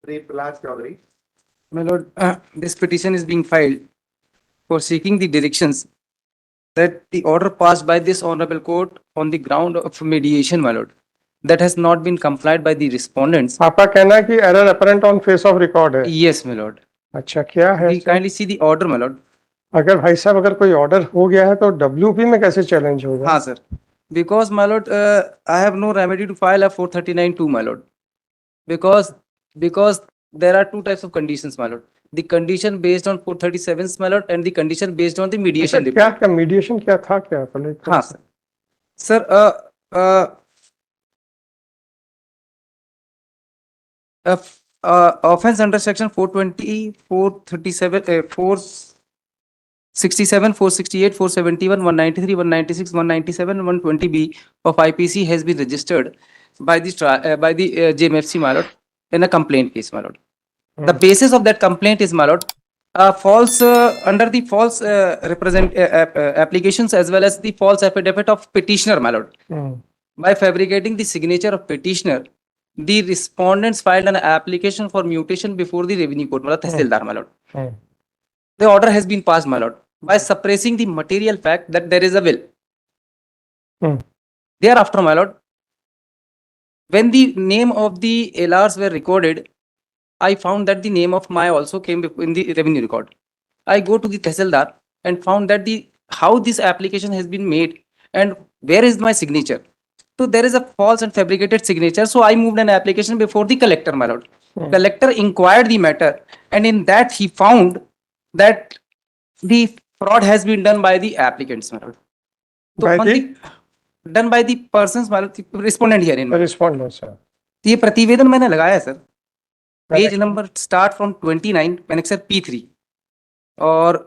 Shri Prahlad Chaudhary. My lord, this petition is being filed for seeking the directions that the order passed by this honorable court on the ground of mediation, my lord, that has not been complied by the respondents. आपका कहना है कि error apparent on face of record है। Yes, my lord. अच्छा, क्या है We sir? kindly see the order, my lord. अगर भाई साहब अगर कोई ऑर्डर हो गया है तो डब्ल्यूपी में कैसे चैलेंज होगा? हाँ sir. Because my lord, I have no remedy to file a 439-2, my lord. Because there are two types of conditions, my lord. The condition based on 437, my lord, and the condition based on the mediation अच्छा, क्या report. क्या mediation क्या था क्या पहले? हाँ sir. Sir, offense under section 420, 437, 467, 468, 471, 193, 196, 197, 120B of IPC has been registered by the JMFC, my lord, in a complaint case, my lord. The basis of that complaint is, my lord, false under the false applications as well as the false affidavit of petitioner, my lord. By fabricating the signature of petitioner, the respondents filed an application for mutation before the revenue court, Tehsildar, my lord. The order has been passed, my lord, by suppressing the material fact that there is a will. Thereafter, my lord, when the name of the LRs were recorded, I found that the name of Maya also came in the revenue record. I go to the Tehsildar and found that how this application has been made and where is my signature. So there is a false and fabricated signature. So I moved an application before the collector, my lord. Collector inquired the matter, and in that he found that the fraud has been done by the applicants, my lord. So By on the? done by the persons, my lord, the respondent here in. Respondent sir. ये प्रतिवेदन मैंने लगाया sir, page number start from 29 annexure P3 और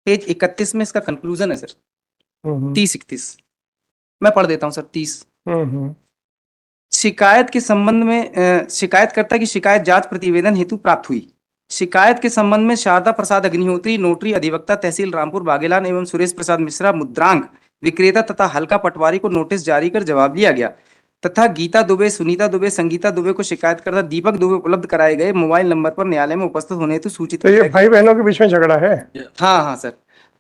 page 31 में इसका conclusion है sir 30-31। मैं पढ़ देता हूं सर 30। शिकायत के संबंध में शिकायतकर्ता की शिकायत जांच प्रतिवेदन हेतु प्राप्त हुई। शिकायत के संबंध में शारदा प्रसाद अग्निहोत्री, नोटरी अधिवक्ता तहसील रामपुर बागेलान एवं सुरेश प्रसाद मिश्रा, मुद्रांक विक्रेता तथा हल्का पटवारी को नोटिस जारी कर जवाब लिया गया तथा गीता दुबे, सुनीता दुबे, संगीता दुबे को शिकायतकर्ता दीपक दुबे उपलब्ध कराए गए मोबाइल नंबर पर न्यायालय में उपस्थित होने हेतु सूचित। तो ये भाई बहनों के बीच में झगड़ा है? हाँ हाँ सर,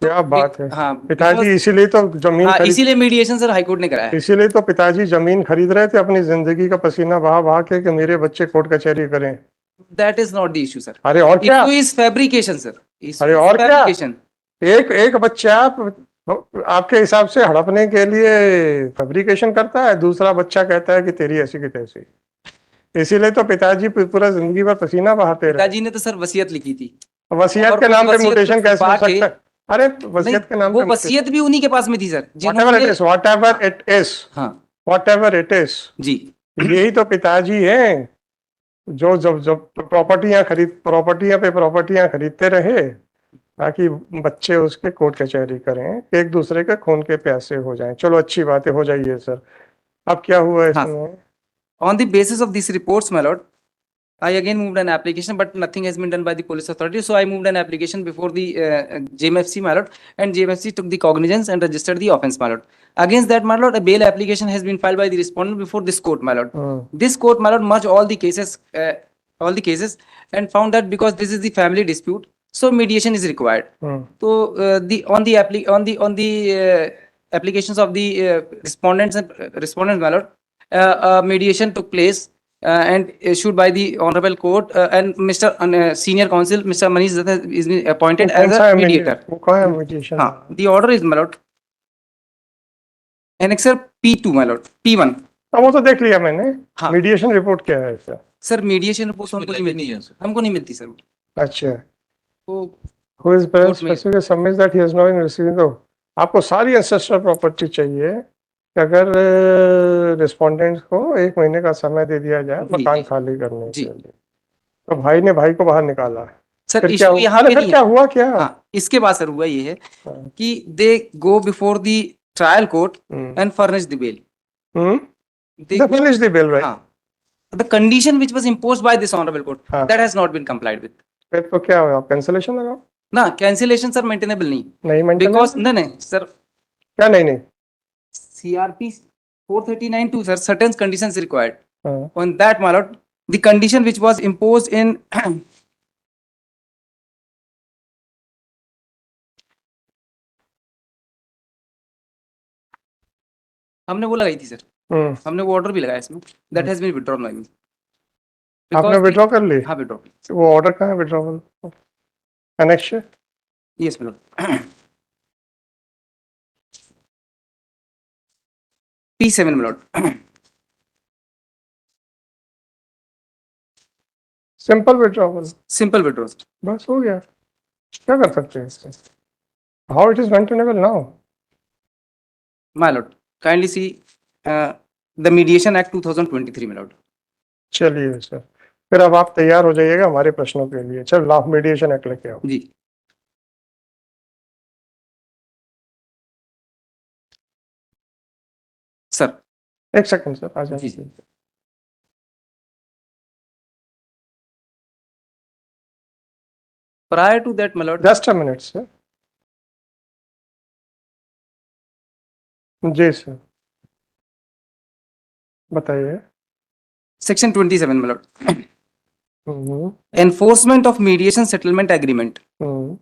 क्या बात है। हाँ, पिताजी इसीलिए तो जमीन हाँ, इसीलिए मीडिएशन सर हाईकोर्ट ने कराया। इसीलिए तो पिताजी जमीन खरीद रहे थे अपनी जिंदगी का पसीना बहा बहा के कि मेरे बच्चे कोर्ट कचहरी करें। That is not the issue, sir. अरे और क्या? Issue is fabrication, sir. अरे और क्या? एक बच्चा आपके हिसाब से हड़पने के लिए फैब्रिकेशन करता है, दूसरा बच्चा कहता है कि तेरी ऐसी की तैसी। इसीलिए तो पिताजी पूरा जिंदगी भर पसीना बहाते रहे। पिताजी ने तो सर वसीयत लिखी थी। वसीयत के नाम पे म्यूटेशन कैसे हो सकता है? अरे वसीयत के नाम पे, वो वसीयत भी उन्हीं के पास में थी सर। whatever it is, हाँ, whatever it is, जी, यही तो पिताजी हैं जो जब प्रॉपर्टियां खरीदते रहे ताकि बच्चे उसके कोर्ट कचहरी करें, एक दूसरे के खून के प्यासे हो जाएं। चलो अच्छी बात है, हो जाइए सर। अब क्या हुआ इसमें? On the basis of these reports, my lord, I again moved an application, but nothing has been done by the police authority. So I moved an application before the JMFC, my lord, and JMFC took the cognizance and registered the offence, my lord. Against that, my lord, a bail application has been filed by the respondent before this court, my lord. This court, my lord, merged all the cases, and found that because this is the family dispute, so mediation is required. So on the applications of the respondents, my lord, mediation took place. And issued by the honorable court, and Mr. Senior Counsel Mr. Manish Datta is been appointed as a mediator. The order is, my lord, Annexer P2, my lord, P1. वो तो देख लिया मैंने। Mediation report क्या है sir? Sir mediation report हमको नहीं मिलती सर। अच्छा, who is present specifically submits that he has not been receiving the, आपको सारी एंसेस्ट्रल प्रॉपर्टी चाहिए कि अगर रिस्पोंडेंट को 1 महीने का समय दे दिया जाए मकान खाली करने के लिए। तो भाई ने भाई को बाहर निकाला सर। फिर क्या यहाँ पे क्या हुआ क्या? इसके बाद सर हुआ ये है कि they go before the trial court and furnish the bail. They furnish the bill, right? The condition which was imposed by this honorable court, that has not been complied with. फिर तो क्या होगा? Cancellation लगाओ ना। Cancellation sir maintainable नहीं because नहीं sir. क्या नहीं CRP 439(2) sir, certain conditions required. On that, my lord, the condition which was imposed in हमने वो लगाई थी सर, हमने वो ऑर्डर भी लगाया इसमें, that has been withdrawn by me. आपने विड्रॉ कर ली? हाँ विथड्रॉ। वो ऑर्डर कहाँ है withdrawal? Annex? Yes milord. P7 milord. Simple withdrawal, simple withdraw. बस हो गया, क्या कर सकते हैं इसमें? How it is maintainable now? My lord, kindly see the Mediation Act 2023, my lord. चलिए सर, फिर अब आप तैयार हो जाइएगा हमारे प्रश्नों के लिए। चल लॉ मीडिएशन एक्ट लेके आओ। जी सर। एक सेकंड सर, आ जी। जाइए। Prior to that, my lord, just a minute sir. जी सर, बताइए। Section 27, my lord. Hmm, Enforcement of mediation settlement agreement. Hmm,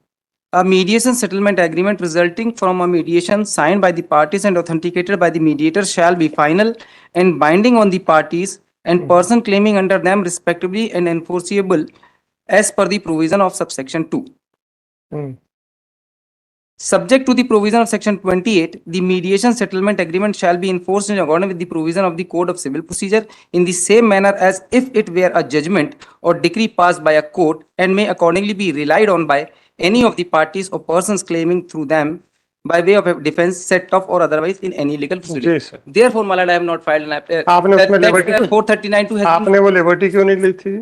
A mediation settlement agreement resulting from a mediation signed by the parties and authenticated by the mediator shall be final and binding on the parties and person claiming under them respectively and enforceable as per the provision of subsection 2. Hmm, Subject to the provision of section 28, the mediation settlement agreement shall be enforced in accordance with the provision of the Code of Civil Procedure in the same manner as if it were a judgment or decree passed by a court and may accordingly be relied on by any of the parties or persons claiming through them by way of a defense set off or otherwise in any legal proceeding. जी sir. Therefore, my lord, I have not filed an आपने उसमें liberty 439 has been- आपने वो liberty क्यों नहीं ली थी?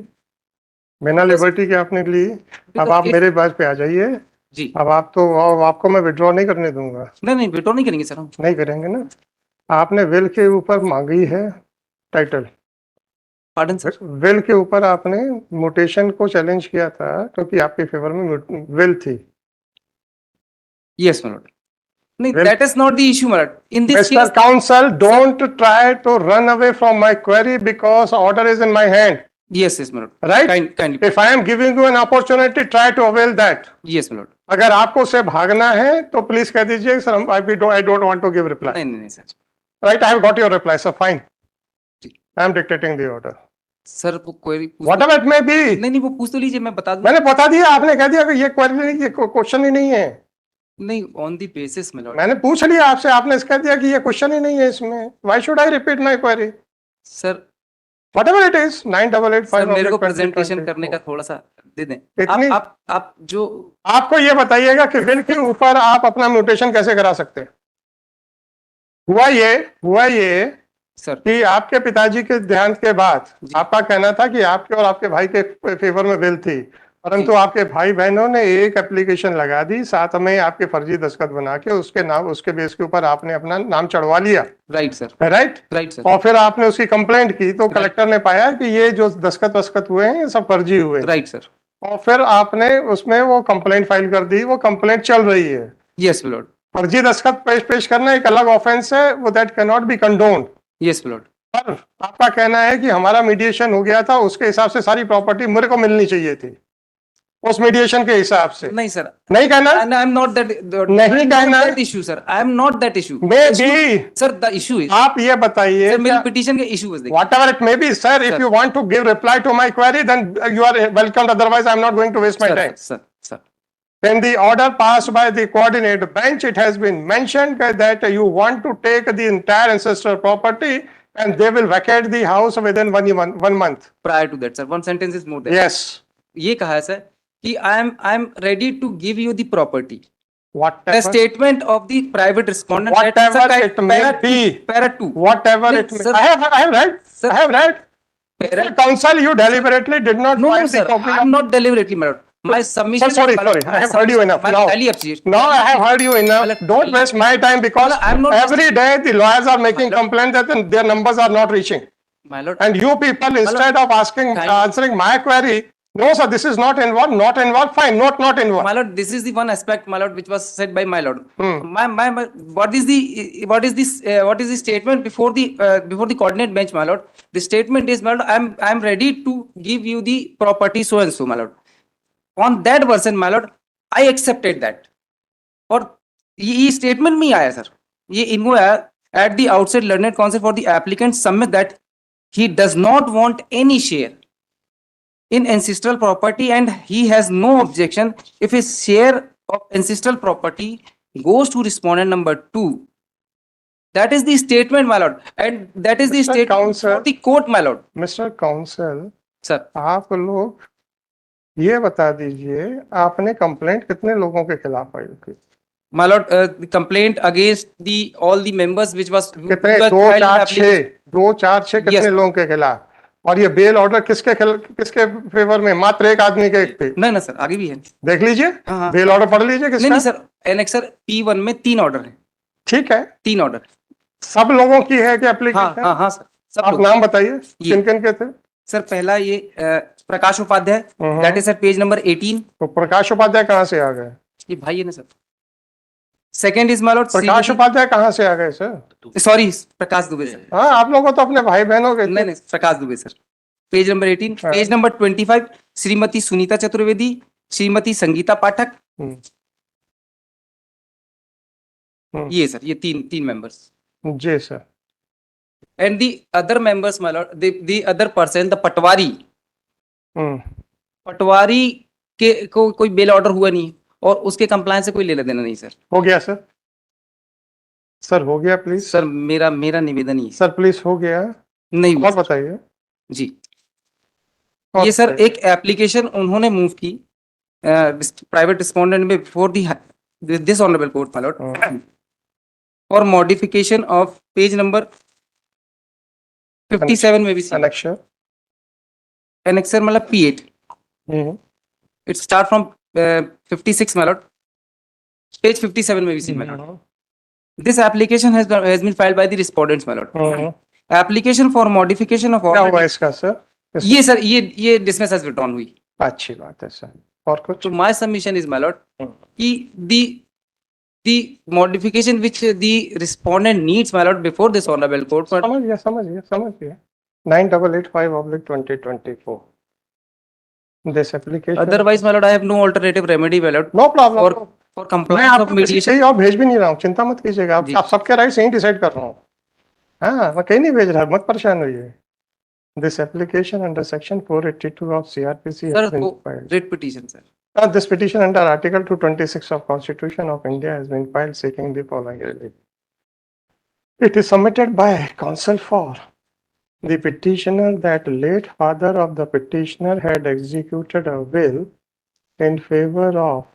बिना liberty के आपने ली। अब आप मेरे बात पे आ जाइए जी। अब आप तो आपको मैं विड्रॉ नहीं करने दूंगा। नहीं विड्रॉ नहीं करेंगे सर हम। नहीं करेंगे ना। आपने विल के ऊपर मांगी है टाइटल। Pardon sir. विल के ऊपर आपने म्यूटेशन को चैलेंज किया था क्योंकि आपके फेवर में विल थी। Yes my lord. No, that is not the issue, my lord. In this Mr. case, Counsel, don't try to run away from my query because order is in my hand. yes, my lord. Right? Kindly. If I am giving you an opportunity, try to avail that. Yes, my lord. अगर आपको उससे भागना है तो please कह दीजिए sir, I don't want to give reply. नहीं sir. Right, I have got your reply, sir. Fine. I am dictating the order. Sir वो query Whatever it may be. नहीं वो पूछ तो लीजिए, मैं बता दूं। मैंने बता दिया, आपने कह दिया कि ये क्वेरी नहीं, ये क्वेश्चन ही नहीं है। नहीं, ऑन द बेसिस में लॉर्ड। मैंने पूछ लिया आपसे, आपने कह दिया कि ये क्वेश्चन ही नहीं है इसमें। Why should I repeat my query? Sir Whatever it is, 9885 sir मेरे को प्रेजेंटेशन करने का थोड़ा सा दे दें। इतनी आप जो आपको ये बताइएगा कि बिल के ऊपर आप अपना म्यूटेशन कैसे करा सकते हैं। हुआ ये सर कि आपके पिताजी के देहांत के बाद आपका कहना था कि आपके और आपके भाई के फेवर में बिल थी, परंतु आपके भाई बहनों ने एक एप्लीकेशन लगा दी, साथ में आपके फर्जी दस्तखत बना के उसके नाम, उसके बेस के ऊपर आपने अपना नाम चढ़वा लिया। Right sir. Right sir. और फिर आपने उसकी कंप्लेंट की तो कलेक्टर ने पाया कि ये जो दस्तखत हुए हैं ये सब फर्जी हुए। Right sir. और फिर आपने उसमें वो कंप्लेंट फाइल कर दी, वो कंप्लेंट चल रही है। Yes lord. फर्जी दस्तखत पेश करना एक अलग ऑफेंस है, वो that can not be condoned. Yes lord. पर आपका कहना है कि हमारा मीडिएशन हो गया था, उसके हिसाब से सारी प्रॉपर्टी मेरे को मिलनी चाहिए थी उस मीडिएशन के हिसाब से। नहीं सर, नहीं कहना। आई एम नॉट दैट, नहीं कहना issue sir, I am not that issue. May be sir the issue is, आप ये बताइए मेरी पिटीशन के issue is whatever it may be, sir, if you want to give reply to my query, then you are welcome, otherwise I am not going to waste my time. Sir. In the order passed by the coordinate bench, it has been mentioned that you want to take the entire ancestral property and they will vacate the house within one month. Prior to that, sir, one sentence is more there. Yes. ये कहा है sir कि I am ready to give you the property. Whatever. The statement of the private respondent. Whatever it may be. Para 2. Whatever it may. I have read. Sir, I have read. Counsel, you deliberately did not. No, sir. I am not deliberately, my lord. My submission. Sorry. I have heard you enough. Now, I have heard you enough. Don't waste my time because every day the lawyers are making complaints that their numbers are not reaching. My lord. And you people, instead of answering my query, No, sir, this is not involved, not involved, fine, not involved. My lord, this is the one aspect, my lord, which was said by my lord. Hmm. What is the statement before the coordinate bench, my lord? The statement is, my lord, I'm ready to give you the property so and so, my lord. On that version, my lord, I accepted that. और ये statement में ही आया sir, ये इनको आया at the outset learned counsel for the applicant submit that he does not want any share in ancestral property and he has no objection if his share of ancestral property goes to respondent number 2. That is the statement, my lord, and that is the Mr. statement Counsel. of the court, my lord. Mr. Counsel, Sir, आप लोग ये बता दीजिए आपने complaint कितने लोगों के खिलाफ फाइल की? my lord, the complaint against the all the members which was कितने? was 2, filed in 4, application. 6, 2, 4, 6 कितने Yes. लोगों के खिलाफ? और ये बेल ऑर्डर किसके फेवर में? मात्र एक आदमी के एक पे। नहीं ना सर, आगे भी है। देख लीजिए, हाँ, हाँ। बेल ऑर्डर पढ़ लीजिए नहीं किसका? नहीं सर, एनेक्सर P1 में 3 ऑर्डर है। ठीक है, 3 ऑर्डर। सब लोगों की है कि हाँ एप्लीकेशन? हाँ हाँ सर, सब आप लोग। नाम बताइए ये। किन के थे? सर पहला ये Prakash Upadhyay, hmm. That is sir page number 18। तो प्रकाश उपाध्याय कहाँ से आ गए? ये भाई है ना sir. Second is my lord Prakash Upadhyay कहाँ से आ गए sir? Sorry, Prakash Dubey sir. हाँ, आप लोगों तो अपने भाई बहनों के। नहीं नहीं, Prakash Dubey sir. Page number 18, हाँ। Page number 25 Shrimati Sunita Chaturvedi, Shrimati Sangeeta Pathak. ये सर, ये तीन मेंबर्स। जी sir. And the other members my lord, the other person the patwari. Patwari के को कोई बेल ऑर्डर हुआ नहीं और उसके कंप्लायंस से कोई लेना देना नहीं सर। हो गया सर? सर हो गया प्लीज? सर मेरा निवेदन ही है। सर प्लीज हो गया? नहीं हुआ और सर। बताइए जी, और ये सर बताइए। एक एप्लीकेशन उन्होंने मूव की प्राइवेट रिस्पोंडेंट में before this honourable court my Lord for modification of page number 57 में भी सी Annexure. एनेक्सर मतलब P8। Hmm. It start from 56 my Lord, page 57 में भी see my Lord. This application has been filed by the respondents, my lord. Application for modification of क्या all. हुआ इसका sir? ये sir ये dismiss has withdrawn हुई। अच्छी बात है सर। और कुछ? So my submission is, my lord, कि the modification which the respondent needs, my lord, before this honorable court. समझ गया 9885/2024 this application. Otherwise, my lord, I have no alternative remedy, my lord. No problem. For मैं compliance of आपको किसी mediation. कहीं और भेज भी नहीं रहा हूँ, चिंता मत कीजिएगा। आप सबके राइट्स यहीं डिसाइड कर रहा हूँ। हाँ, मैं कहीं नहीं भेज रहा, मत परेशान होइए। This application under section 482 of CRPC has been filed. Writ petition, sir. This petition under Article 226 of Constitution of India has been filed seeking the following relief. It is submitted by counsel for the petitioner that late father of the petitioner had executed a will in favor of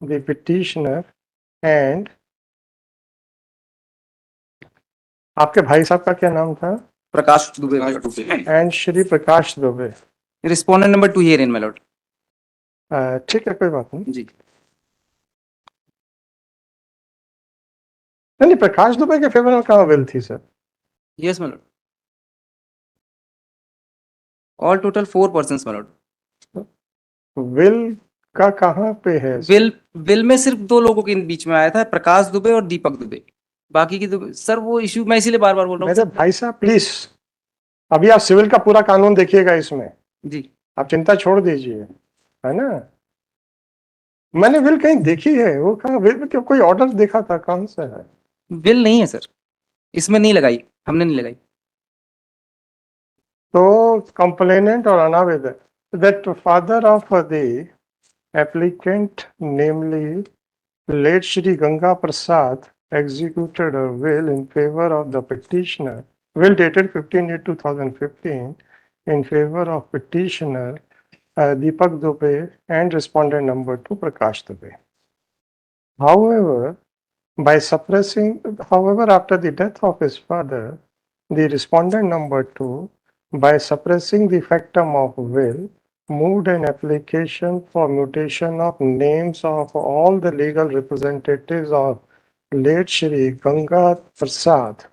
the petitioner and आपके भाई साहब का क्या नाम था? Prakash Dubey. And Shri Prakash Dubey. Respondent number 2 here in, my lord. ठीक है, कोई बात नहीं। जी। नहीं, प्रकाश दुबे के फेवर में कहाँ विल थी sir? Yes, my lord. All total 4 persons, my lord. Will का कहाँ पे है? विल में सिर्फ 2 लोगों के बीच में आया था, प्रकाश दुबे और दीपक दुबे। बाकी की दुबे सर वो इश्यू मैं इसीलिए बार बार बोल रहा हूँ। मेरे भाई साहब प्लीज, अभी आप सिविल का पूरा कानून देखिएगा इसमें। जी, आप चिंता छोड़ दीजिए, है ना? मैंने विल कहीं देखी है, वो कहाँ विल में कोई ऑर्डर देखा था, कौन सा है? विल नहीं है सर, इसमें नहीं लगाई, हमने नहीं लगाई। तो कंप्लेनेंट और अनावेदक that father of the applicant, namely late Shri Ganga Prasad, executed a will in favor of the petitioner, will dated 15/8/2015, in favor of petitioner Deepak Dubey and respondent number 2 Prakash Dubey. However, after the death of his father, the respondent number 2, by suppressing the factum of will, moved an application for mutation of names of all the legal representatives of late Shri Ganga Prasad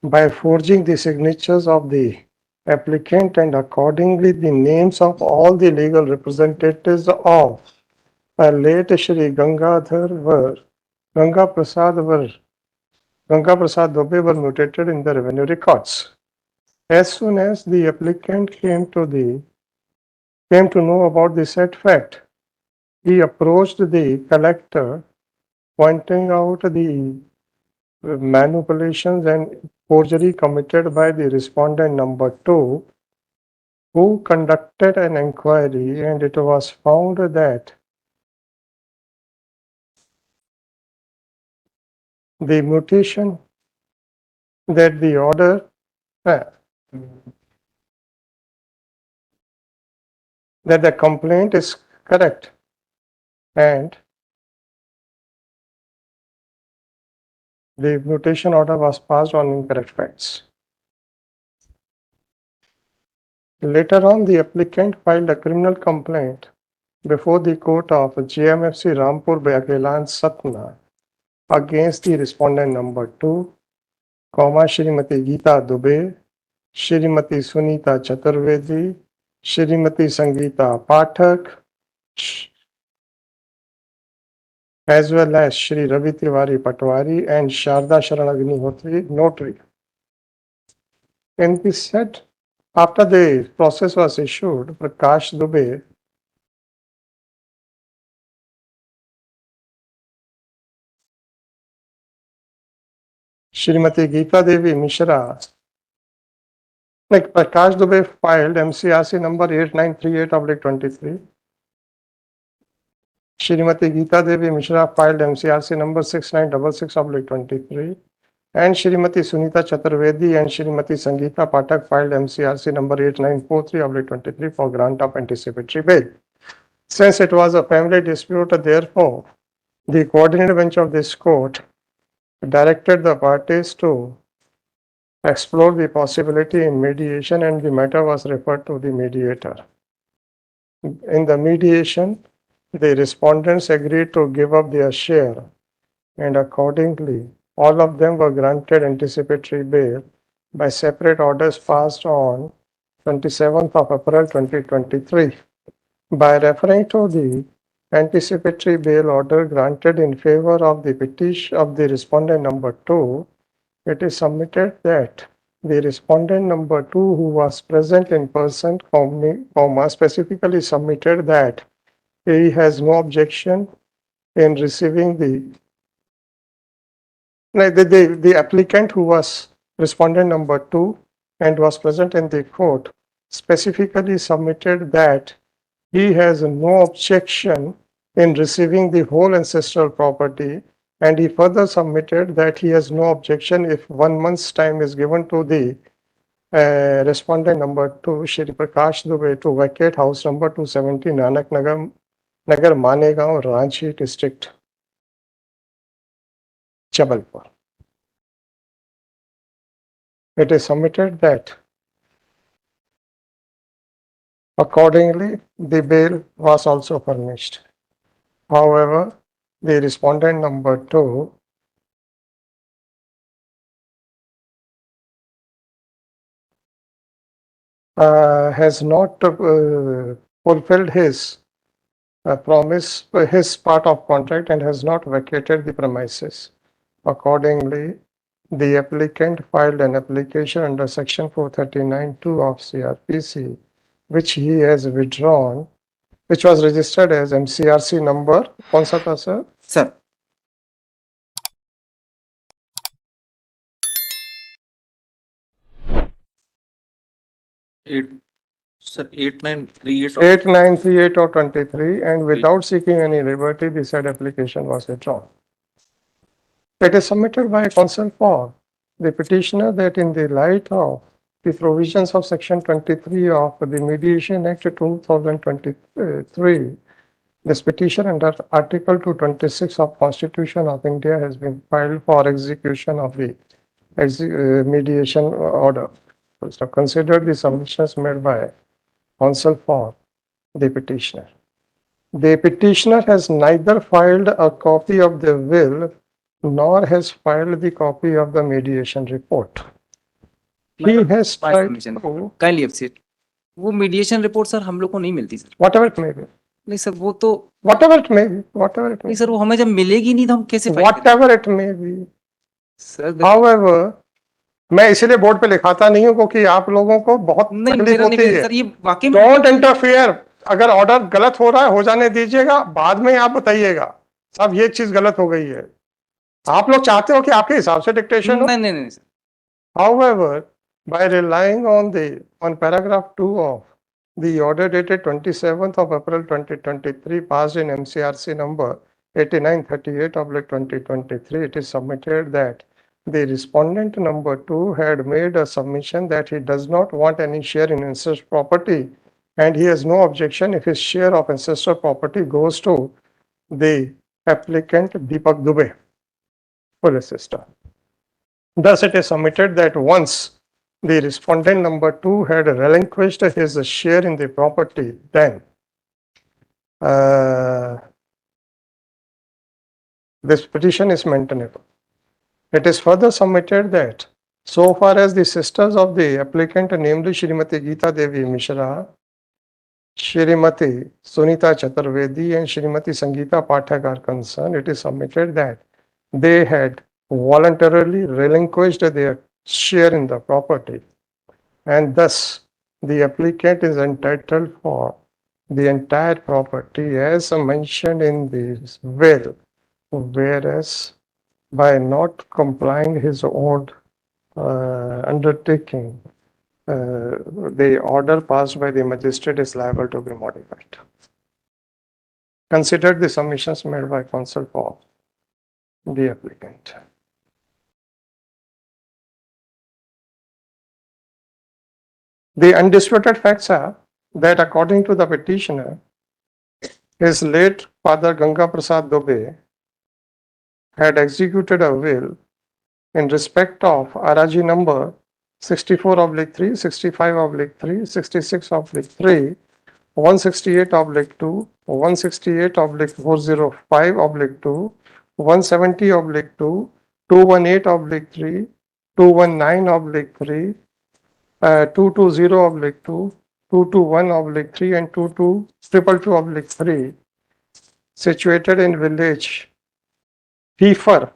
by forging the signatures of the applicant and accordingly the names of all the legal representatives of late Shri Gangadhar Ganga Prasad Dubey were mutated in the revenue records. As soon as the applicant came to know about the said fact, he approached the collector, pointing out the manipulations and forgery committed by the respondent number 2, who conducted an inquiry, and it was found that the mutation that the order that the complaint is correct and the mutation order was passed on incorrect facts. Later on, the applicant filed a criminal complaint before the court of GMFC Rampur Bagilan Satna against the respondent number 2, Shrimati Geeta Dubey, Shrimati Sunita Chaturvedi, Shrimati Sangeeta Pathak, as well as Shri Ravi Tiwari Patwari and Sharda Sharan Agnihotri, notary. In this set, after the process was issued, Prakash Dubey Shrimati Geeta Devi Mishra, like Prakash Dubey filed MCRC number 8938/23. Shrimati Geeta Devi Mishra filed MCRC number 6966/23. And Shrimati Sunita Chaturvedi and Shrimati Sangeeta Pathak filed MCRC number 8943/23 for grant of anticipatory bail. Since it was a family dispute, therefore, the coordinated bench of this court directed the parties to explore the possibility in mediation, and the matter was referred to the mediator. In the mediation, the respondents agreed to give up their share, and accordingly, all of them were granted anticipatory bail by separate orders passed on 27th of April 2023. By referring to the anticipatory bail order granted in favor of the petition of the respondent number 2, it is submitted that the respondent number 2, who was present in person, specifically submitted that he has no objection in receiving the applicant, who was respondent number 2 and was present in the court, specifically submitted that he has no objection in receiving the whole ancestral property, and he further submitted that he has no objection if 1 month's time is given to the respondent number 2, Shri Prakash Dubey, to vacate house number 270 Nanak Nagar Manegaon, Ranchi district, Jabalpur. It is submitted that accordingly the bail was also furnished. However, the respondent number 2 has not fulfilled his promise, his part of contract, and has not vacated the premises. Accordingly, the applicant filed an application under section 439(2) of CRPC, which he has withdrawn, which was registered as MCRC number, kaun sa tha, sir? Sir, Sir, 8938. 8938 or 23, and without seeking any liberty, the said application was withdrawn. It is submitted by counsel for the petitioner that in the light of the provisions of section 23 of the Mediation Act 2023, this petition under Article 226 of Constitution of India has been filed for execution of the mediation order. So consider the submissions made by counsel for the petitioner. The petitioner has neither filed a copy of the will nor has filed the copy of the mediation report. he has by tried submission. to, Kindly accept. वो mediation report sir हम लोग को नहीं मिलती sir. whatever it may be, नहीं sir वो तो whatever it may be, whatever it may नहीं be, सर वो हमें जब मिलेगी नहीं तो हम कैसे फाइल करें whatever it may be. Sir. However, मैं इसीलिए बोर्ड पे लिखाता नहीं हूँ क्योंकि आप लोगों को बहुत नहीं तकलीफ मेरा नहीं होती है. सर ये वाकई में डोंट इंटरफियर. अगर ऑर्डर गलत हो रहा है हो जाने दीजिएगा, बाद में आप बताइएगा साहब ये चीज गलत हो गई है. आप लोग चाहते हो कि आपके हिसाब से डिक्टेशन हो. नहीं नहीं नहीं sir. However, by relying on paragraph 2 of the order dated 27th of April 2023 passed in MCRC number 8938/2023, it is submitted that the respondent number 2 had made a submission that he does not want any share in ancestor property and he has no objection if his share of ancestor property goes to the applicant Deepak Dubey, full sister. Thus, it is submitted that once the respondent number 2 had relinquished his share in the property, then this petition is maintainable. It is further submitted that so far as the sisters of the applicant, namely Shrimati Geeta Devi Mishra, Shrimati Sunita Chaturvedi and Shrimati Sangeeta Pathak are concerned, it is submitted that they had voluntarily relinquished their share in the property and thus the applicant is entitled for the entire property as mentioned in this will, whereas by not complying his own undertaking, the order passed by the magistrate is liable to be modified. Consider the submissions made by counsel for the applicant. The undisputed facts are that according to the petitioner, his late father Ganga Prasad Dubey had executed a will in respect of RRG number 64/3, 65/3, 66/3, 168/2, 168/405/2, 170/2, 218/3, 219/3, 220/2, 221/3 and 222/3 situated in village Pifar,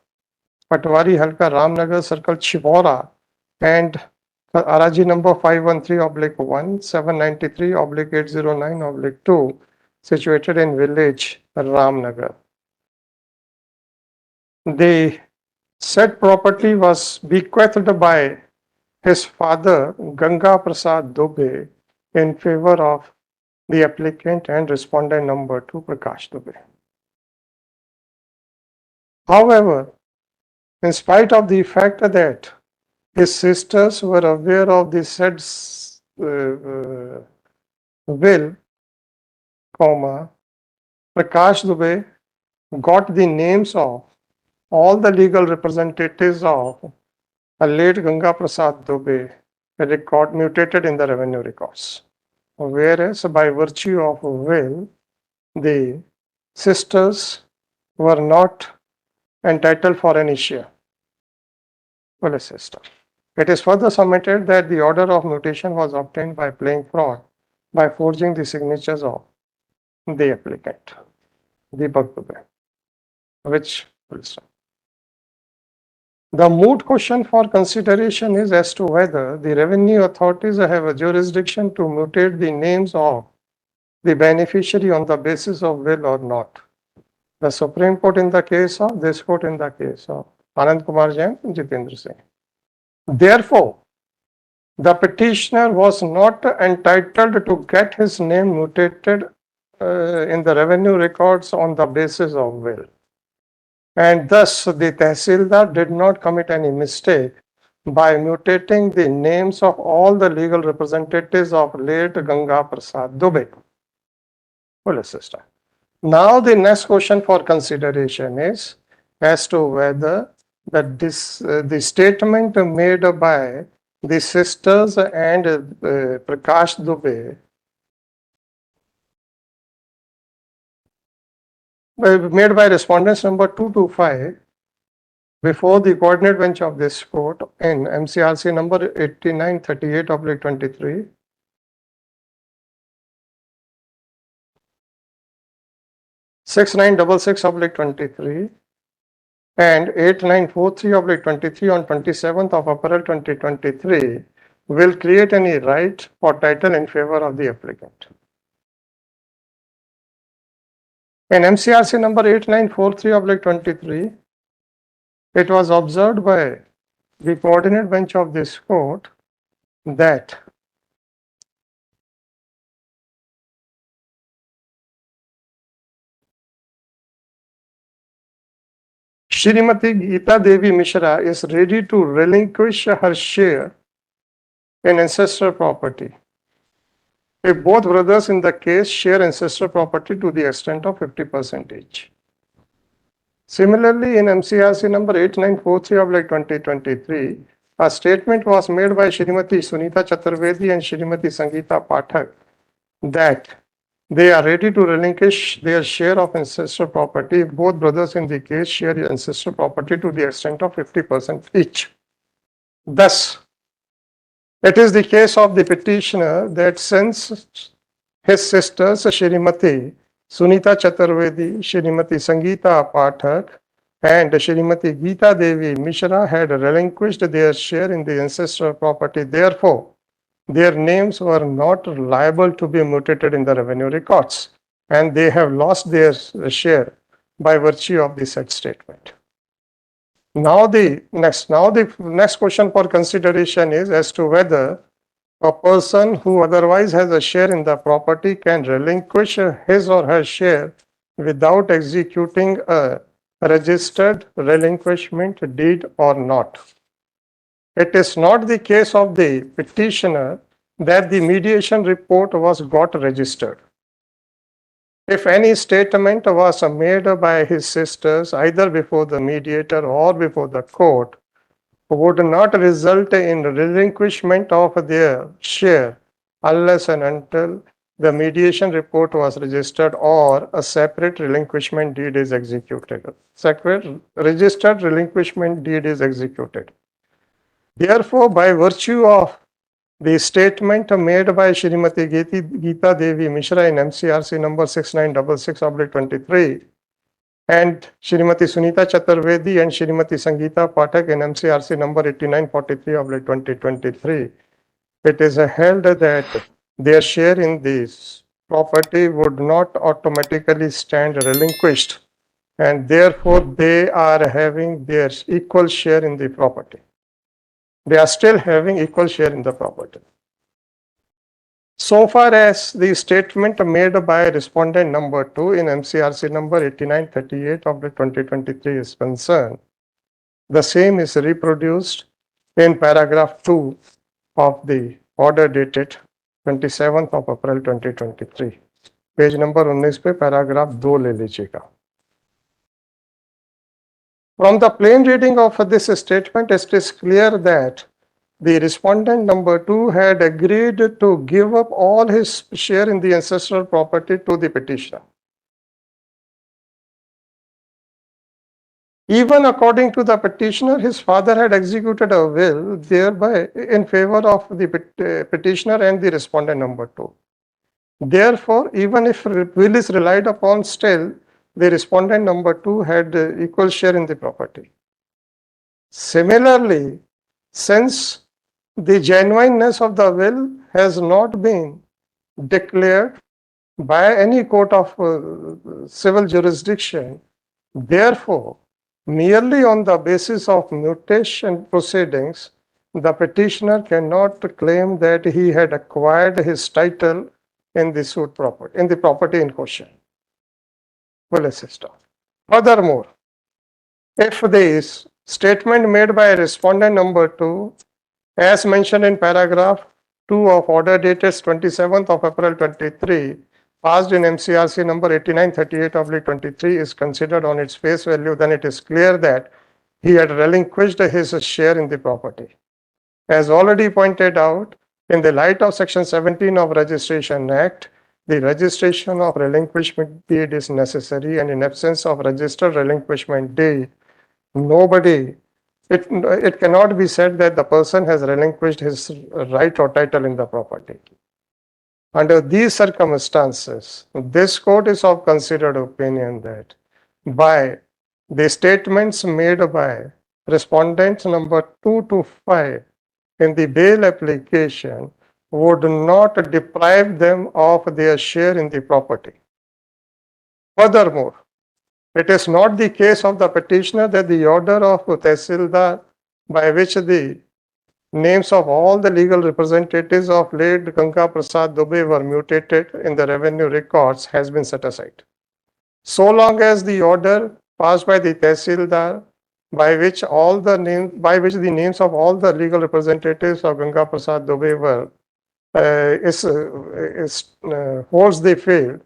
Patwari Halka, Ramnagar Circle, Chivora and RRG number 513/1, 793/809/2 situated in village Ramnagar. The said property was bequeathed by his father Ganga Prasad Dubey in favor of the applicant and respondent number 2 Prakash Dubey. However, in spite of the fact that his sisters were aware of the said will, Prakash Dubey got the names of all the legal representatives of late Ganga Prasad Dubey mutated in the revenue records. Whereas by virtue of will, the sisters were not entitled for any share. Well, sister. It is further submitted that the order of mutation was obtained by playing fraud by forging the signatures of the applicant, Deepak Dubey, which the moot question for consideration is as to whether the revenue authorities have a jurisdiction to mutate the names of the beneficiary on the basis of will or not. The Supreme Court in the case of, this court in the case of Anand Kumar Jain and Jitendra Singh. Therefore, the petitioner was not entitled to get his name mutated in the revenue records on the basis of will. And thus, the Tehsildar did not commit any mistake by mutating the names of all the legal representatives of late Ganga Prasad Dubey. Full sister. Now, the next question for consideration is as to whether the statement made by the sisters and Prakash Dubey made by respondents number 2 to 5 before the coordinate bench of this court in MCRC number 8938/23, (6966/23) and 8943/23 on 27th of April 2023 will create any right or title in favor of the applicant. In MCRC number 8943/23, it was observed by the coordinate bench of this court that Shrimati Geeta Devi Mishra is ready to relinquish her share in ancestral property if both brothers in the case share ancestral property to the extent of 50% each. Similarly, in MCRC number 8943/2023, a statement was made by Shrimati Sunita Chaturvedi and Shrimati Sangeeta Pathak that they are ready to relinquish their share of ancestral property if both brothers in the case share ancestral property to the extent of 50% each. Thus, it is the case of the petitioner that since his sisters Shrimati Sunita Chaturvedi, Shrimati Sangeeta Pathak and Shrimati Geeta Devi Mishra had relinquished their share in the ancestral property, therefore, their names were not liable to be mutated in the revenue records, and they have lost their share by virtue of the said statement. Now the next question for consideration is as to whether a person who otherwise has a share in the property can relinquish his or her share without executing a registered relinquishment deed or not. It is not the case of the petitioner that the mediation report was got registered. If any statement was made by his sisters either before the mediator or before the court would not result in relinquishment of their share unless and until the mediation report was registered or a separate relinquishment deed is executed. Separate registered relinquishment deed is executed. Therefore, by virtue of the statement made by Shrimati Geeta Devi Mishra in MCRC number 6966/23 and Shrimati Sunita Chaturvedi and Shrimati Sangeeta Pathak in MCRC number 8943/2023, it is held that their share in this property would not automatically stand relinquished, and therefore they are having their equal share in the property. They are still having equal share in the property. So far as the statement made by respondent number 2 in MCRC number 8938/2023 is concerned, the same is reproduced in paragraph 2 of the order dated 27th of April 2023. Page number 19 पे paragraph 2 ले लीजिएगा. From the plain reading of this statement, it is clear that the respondent number 2 had agreed to give up all his share in the ancestral property to the petitioner. Even according to the petitioner, his father had executed a will thereby in favor of the petitioner and the respondent number 2. Therefore, even if will is relied upon, still the respondent number 2 had equal share in the property. Similarly, since the genuineness of the will has not been declared by any court of civil jurisdiction, therefore, merely on the basis of mutation proceedings, the petitioner cannot claim that he had acquired his title in the suit property, in the property in question. Will assist. Furthermore, if this statement made by respondent number 2, as mentioned in paragraph 2 of order dated 27th of April 23, passed in MCRC number 8938/23 is considered on its face value, then it is clear that he had relinquished his share in the property. As already pointed out, in the light of section 17 of Registration Act, the registration of relinquishment deed is necessary, and in absence of registered relinquishment deed, Nobody, it cannot be said that the person has relinquished his right or title in the property. Under these circumstances, this court is of considered opinion that by the statements made by respondents number 2 to 5 in the bail application would not deprive them of their share in the property. Furthermore, it is not the case of the petitioner that the order of Tehsildar by which the names of all the legal representatives of late Ganga Prasad Dubey were mutated in the revenue records has been set aside. So long as the order passed by the Tehsildar by which the names of all the legal representatives of Ganga Prasad Dubey were holds the field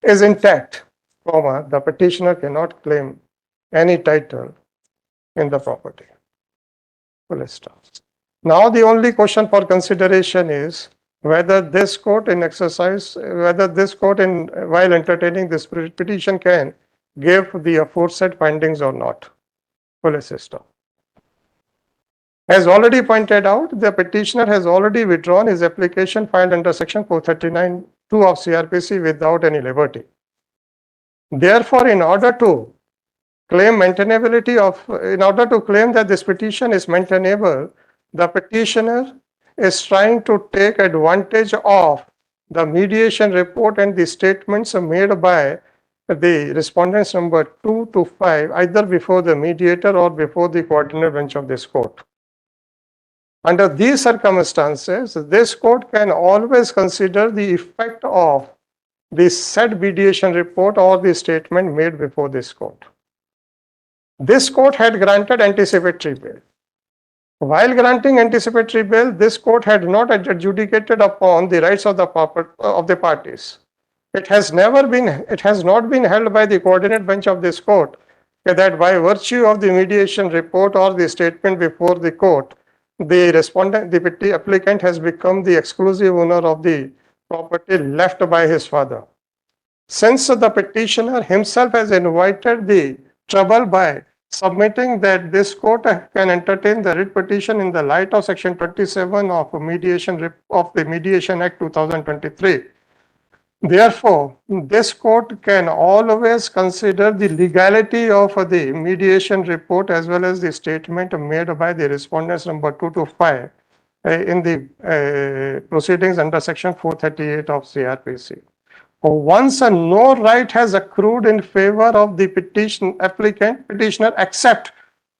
is intact, the petitioner cannot claim any title in the property. Full stop. Now the only question for consideration is whether this court while entertaining this petition can give the aforesaid findings or not. Full stop. As already pointed out, the petitioner has already withdrawn his application filed under section 439(2) of CRPC without any liberty. Therefore, in order to claim that this petition is maintainable, the petitioner is trying to take advantage of the mediation report and the statements made by the respondents number 2 to 5, either before the mediator or before the coordinate bench of this court. Under these circumstances, this court can always consider the effect of the said mediation report or the statement made before this court. This court had granted anticipatory bail. While granting anticipatory bail, this court had not adjudicated upon the rights of the parties. It has not been held by the coordinate bench of this court that by virtue of the mediation report or the statement before the court, the applicant has become the exclusive owner of the property left by his father. Since the petitioner himself has invited the trouble by submitting that this court can entertain the writ petition in the light of section 27 of the Mediation Act 2023. Therefore, this court can always consider the legality of the mediation report as well as the statement made by the respondents number 2 to 5 in the proceedings under section 438 of CRPC. Once no right has accrued in favor of the petitioner except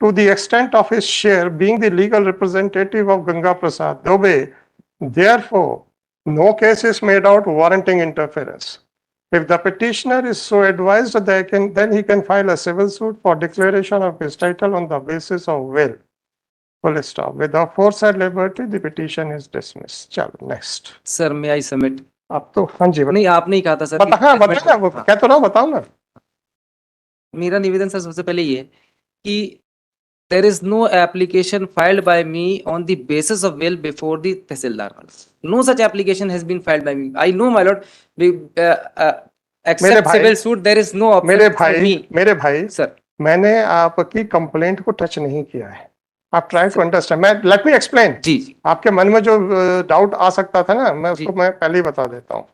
to the extent of his share being the legal representative of Ganga Prasad Dubey, therefore, no case is made out warranting interference. If the petitioner is so advised, then he can file a civil suit for declaration of his title on the basis of will. Full stop. With the aforesaid liberty, the petition is dismissed. Chalo, next. Sir, may I submit? आप तो हाँ जी नहीं, आपने ही कहा था sir क्या तो ना बताओ ना. मेरा निवेदन सर सबसे पहले ये कि there is no application filed by me on the basis of will before the Tehsildar. No such application has been filed by me. I know, my lord, except civil suit, there is no option for me. मेरे भाई sir, मैंने आपकी complaint को touch नहीं किया है. आप try to understand. Let me explain. जी, आपके मन में जो डाउट आ सकता था ना, मैं उसको मैं पहले ही बता देता हूँ.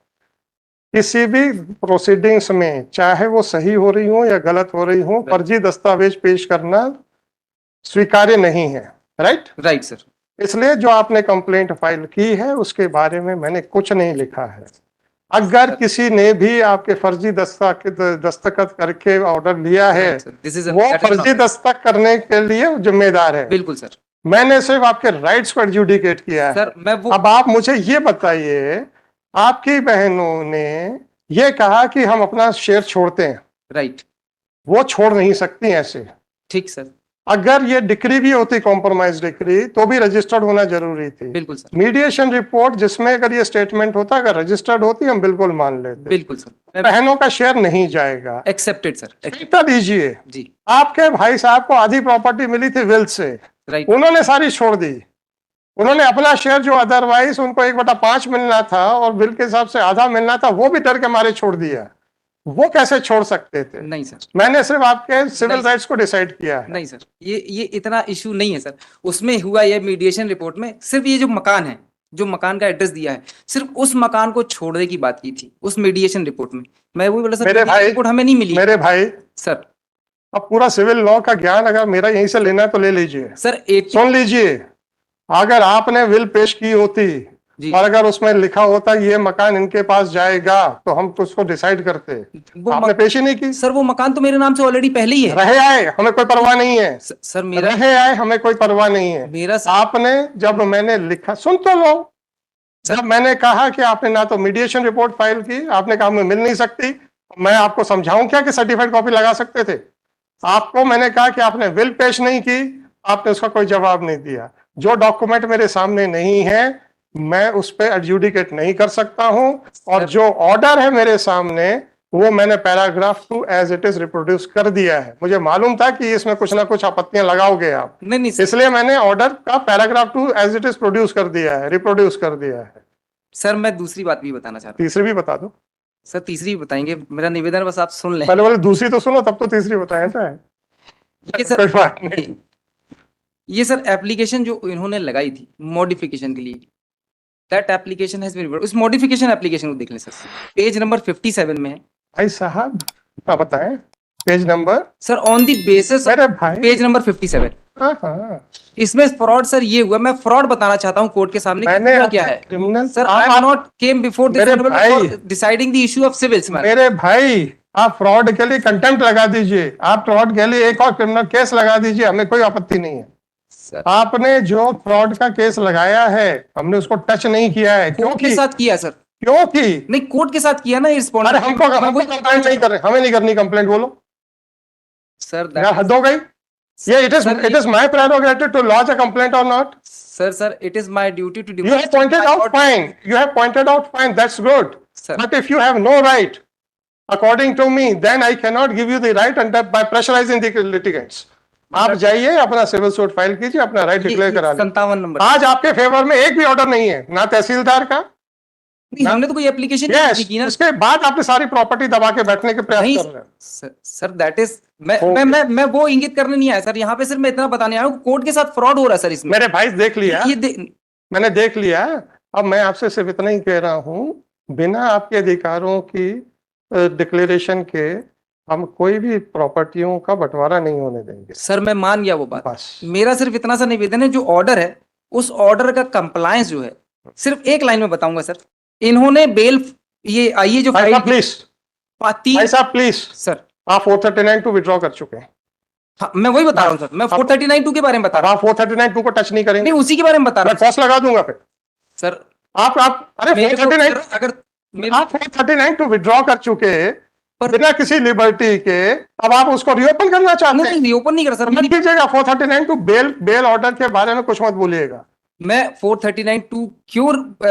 किसी भी प्रोसीडिंग्स में चाहे वो सही हो रही हो या गलत हो रही हो, फर्जी दस्तावेज पेश करना स्वीकार्य नहीं है. Right sir. इसलिए जो आपने कंप्लेंट फाइल की है उसके बारे में मैंने कुछ नहीं लिखा है. अगर किसी ने भी आपके फर्जी दस्तखत करके ऑर्डर लिया है, वो फर्जी दस्तखत करने के लिए जिम्मेदार है. बिल्कुल सर. मैंने सिर्फ आपके राइट्स को एडजुडिकेट किया है. सर, अब आप मुझे ये बताइए, आपकी बहनों ने ये कहा कि हम अपना शेयर छोड़ते हैं. राइट. वो छोड़ नहीं सकती ऐसे. ठीक सर. अगर ये डिक्री भी होती, कॉम्प्रोमाइज डिक्री, तो भी रजिस्टर्ड होना जरूरी थी. बिल्कुल सर. मीडिएशन रिपोर्ट जिसमें अगर ये स्टेटमेंट होता, अगर रजिस्टर्ड होती, हम बिल्कुल मान लेते. बिल्कुल सर. बहनों का शेयर नहीं जाएगा. Accepted sir. एक्सेप्ट दीजिए जी. आपके भाई साहब को आधी प्रॉपर्टी मिली थी विल से. राइट. उन्होंने सारी छोड़ दी. उन्होंने अपना शेयर जो अदरवाइज उनको 1/5 मिलना था और बिल के हिसाब से आधा मिलना था, वो भी डर के मारे छोड़ दिया. वो कैसे छोड़ सकते थे? नहीं सर, मैंने सिर्फ आपके सिविल नहीं। राइट्स को डिसाइड किया है। नहीं सर, ये इतना इशू नहीं है सर। उसमें हुआ ये मीडिएशन रिपोर्ट में सिर्फ ये जो मकान है, जो मकान का एड्रेस दिया है, सिर्फ उस मकान को छोड़ने की बात की थी उस मीडिएशन रिपोर्ट में। मैं वही बोला सर, मेरे भाई, रिपोर्ट हमें नहीं मिली मेरे भाई, सर। अब पूरा सिविल लॉ का ज्ञान अगर मेरा यहीं से लेना है तो ले लीजिए। सर सुन लीजिए, अगर आपने विल पेश की होती जी, और अगर उसमें लिखा होता ये मकान इनके पास जाएगा तो हम उसको डिसाइड करते। वो आपने पेश ही नहीं की। सर वो मकान तो मेरे नाम से ऑलरेडी पहले ही है। रहे आए, हमें कोई परवाह नहीं है। सर मेरा रहे आए, हमें कोई परवाह नहीं है। मेरा आपने जब मैंने लिखा, सुन तो लो, जब मैंने कहा कि आपने ना तो मीडिएशन रिपोर्ट फाइल की, आपने कहा हमें मिल नहीं सकती, मैं आपको समझाऊं क्या कि सर्टिफाइड कॉपी लगा सकते थे? आपको मैंने कहा कि आपने विल पेश नहीं की, आपने उसका कोई जवाब नहीं दिया। जो डॉक्यूमेंट मेरे सामने नहीं है मैं उस पर एडजुडिकेट नहीं कर सकता हूं, और जो ऑर्डर है मेरे सामने वो मैंने paragraph 2 as it is reproduce कर दिया है। मुझे मालूम था कि इसमें कुछ ना कुछ आपत्तियां लगाओगे आप, नहीं सर, इसलिए मैंने ऑर्डर का paragraph 2 as it is produce कर दिया है, रिप्रोड्यूस कर दिया है। सर मैं दूसरी बात भी बताना चाहता तीसरी भी बता दो। हूँ सर। तीसरी भी बताएंगे, मेरा निवेदन है, बस आप सुन लें। पहले वाले दूसरी तो सुनो तब तो तीसरी बताया था। ये सर, कोई बात नहीं। ये सर एप्लीकेशन जो इन्होंने लगाई थी मॉडिफिकेशन के लिए, दैट एप्लीकेशन हैज बीन, उस मॉडिफिकेशन एप्लीकेशन को देख लें सर, पेज नंबर 57 में है। भाई साहब क्या बताएं page number? Sir on the basis, मेरे भाई, पेज नंबर 57, हाँ, इसमें फ्रॉड सर ये हुआ। मैं फ्रॉड बताना चाहता हूँ कोर्ट के सामने, मैंने हुआ क्या है criminal sir. I am not came before मेरे भाई, deciding the issue of civils matter. मेरे भाई, आप फ्रॉड के लिए कंटेम्प्ट लगा दीजिए, आप फ्रॉड के लिए एक और क्रिमिनल केस लगा दीजिए, हमें कोई आपत्ति नहीं है। सर आपने जो फ्रॉड का केस लगाया है हमने उसको टच नहीं किया है। कोर्ट के क्योंकि साथ किया सर, क्योंकि नहीं कोर्ट के साथ किया ना। अरे हमको कंप्लेंट नहीं कर रहे, हमें नहीं करनी कंप्लेंट, बोलो सर यार, हद हो गई। ये it is my prerogative to launch a complaint और not? Sir it is my duty to You have pointed out fine. You have pointed out fine. That's good. Sir. But if you have no right, according to me, then I cannot give you the right under by pressurizing the litigants. आप जाइए अपना civil suit file कीजिए, अपना right declare करा लीजिए। 57 number. आज आपके favour में एक भी ऑर्डर नहीं है, ना तहसीलदार का। नहीं, हमने तो कोई एप्लीकेशन Yes, नहीं की ना। उसके बाद आपने सारी प्रॉपर्टी दबा के बैठने के प्रयास नहीं कर रहे हैं। सर दैट इज, मैं वो इंगित करने नहीं आया सर। यहाँ पे सिर्फ मैं इतना बताने आया हूँ, कोर्ट के साथ फ्रॉड हो रहा है सर इसमें। मेरे भाई देख लिया, ये मैंने देख लिया। अब मैं आपसे सिर्फ इतना ही कह रहा हूँ, बिना आपके अधिकारों की डिक्लेरेशन के हम कोई भी प्रॉपर्टियों का बंटवारा नहीं होने देंगे। सर मैं मान गया वो बात। बस मेरा सिर्फ इतना सा निवेदन है, जो ऑर्डर है उस ऑर्डर का कंप्लायंस जो है, सिर्फ एक लाइन में बताऊंगा सर। इन्होंने बेल, ये आइए जो फाइल, प्लीज भाई साहब प्लीज, सर आप 439 टू विड्रॉ कर चुके हैं। हाँ, मैं वही बता रहा हूँ सर। मैं 439(2) के बारे में बता रहा हूँ। आप 439 को टच नहीं करेंगे? नहीं, उसी के बारे में बता रहा मैं कॉस्ट लगा दूंगा फिर सर। आप अरे 439, अगर आप 439 टू विड्रॉ कर चुके पर बिना किसी लिबर्टी के, अब आप उसको रिओपन करना चाहते हैं? नहीं, ओपन नहीं कर सर। मत कीजिएगा। 439 टू बेल ऑर्डर के बारे में कुछ मत बोलिएगा। मैं 439(2) क्यों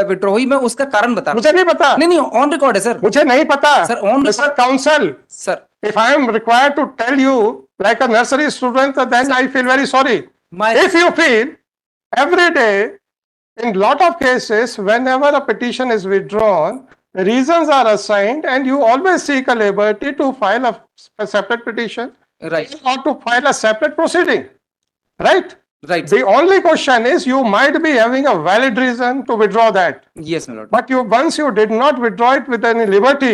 विड्रॉ हुई, मैं उसका कारण बता रहा मुझे नहीं पता। हूँ। नहीं ऑन रिकॉर्ड है सर। मुझे नहीं पता sir on mister council, sir if I am required to tell you like a nursery student, then I feel very sorry. If you feel every day, in lot of cases, whenever a petition is withdrawn, reasons are assigned, and you always seek a liberty to file a separate petition, right, or to file a separate proceeding, right? right. The only question is you might be having a valid reason to withdraw that, Yes, my lord. but once you did not withdraw it with any liberty,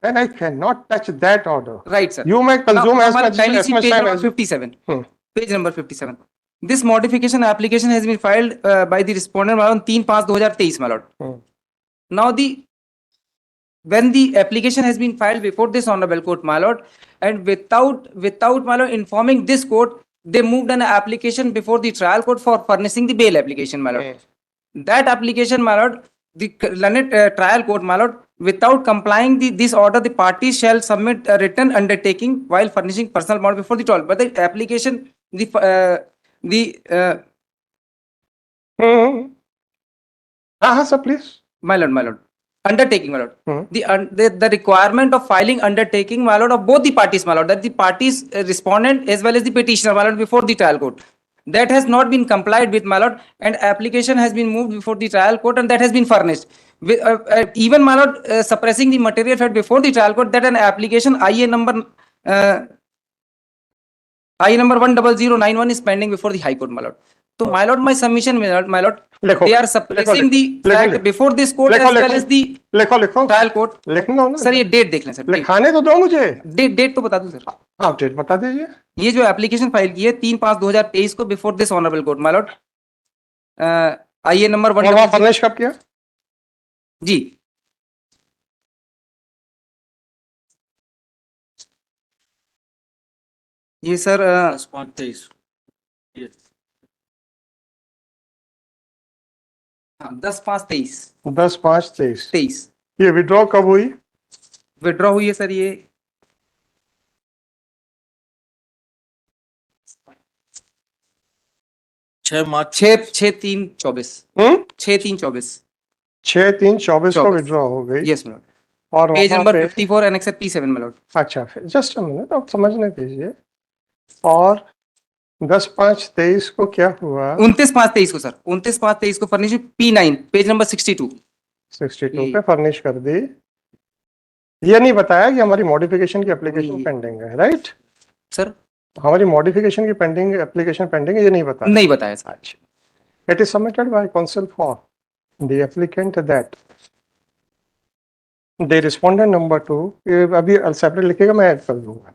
then I cannot touch that order. Right, sir. You may consume Now, as much kindly see page time number as 57. Hmm. Page number 57. This modification application has been filed by the respondent on 3/5/2023, my lord. Hmm. Now when the application has been filed before this honorable court, my lord, and without my lord informing this court, they moved an application before the trial court for furnishing the bail application, my lord. That application, my lord, the learned trial court, my lord, without complying this order, the parties shall submit a written undertaking while furnishing personal bond before the trial. But the application, sir, please. my lord, undertaking, my lord. Hmm. The requirement of filing undertaking, my lord, of both the parties, my lord, that the parties respondent as well as the petitioner, my lord, before the trial court, that has not been complied with, my lord, and application has been moved before the trial court, and that has been furnished. Even, my lord, suppressing the material fact before the trial court, that an application IA number 1009 is pending before the High Court, my lord. So, my lord, my submission, my lord, लिखो they are suppressing the लिखो, fact लिखो। before this court लिखो, as well लिखो। as the लिखो trial court. लिखना हो ना sir, ये डेट देख लें सर. लिखाने तो दो मुझे डेट तो बता दूं सर. आप डेट बता दीजिए ये जो एप्लीकेशन फाइल की है 3/5/2023 को before this honourable court, my Lord. IA number और वहाँ फर्निश कब किया जी. ये सर 10/5/23 ये 10/5/23 10/5/23 ये विड्रॉ कब हुई विड्रॉ हुई है सर. ये 6 मार्च 6/3/24 6/3/24 6/3/24 को विड्रॉ हो गई यस मैम. और पेज वहाँ नंबर पे 54 एनेक्सर P7 में लॉर्ड. अच्छा जस्ट अ मिनट आप समझने दीजिए और 10/5/23 को क्या हुआ 29/5/23 को सर 29/5/23 को फर्निश P9 पेज नंबर 62 पे फर्निश कर दी ये नहीं बताया कि हमारी मॉडिफिकेशन की एप्लीकेशन पेंडिंग है राइट सर. हमारी मॉडिफिकेशन की पेंडिंग एप्लीकेशन पेंडिंग है ये नहीं बताया sir. It is submitted by counsel for the applicant that the respondent number 2 ये अभी सेपरेट लिखेगा मैं ऐड कर दूंगा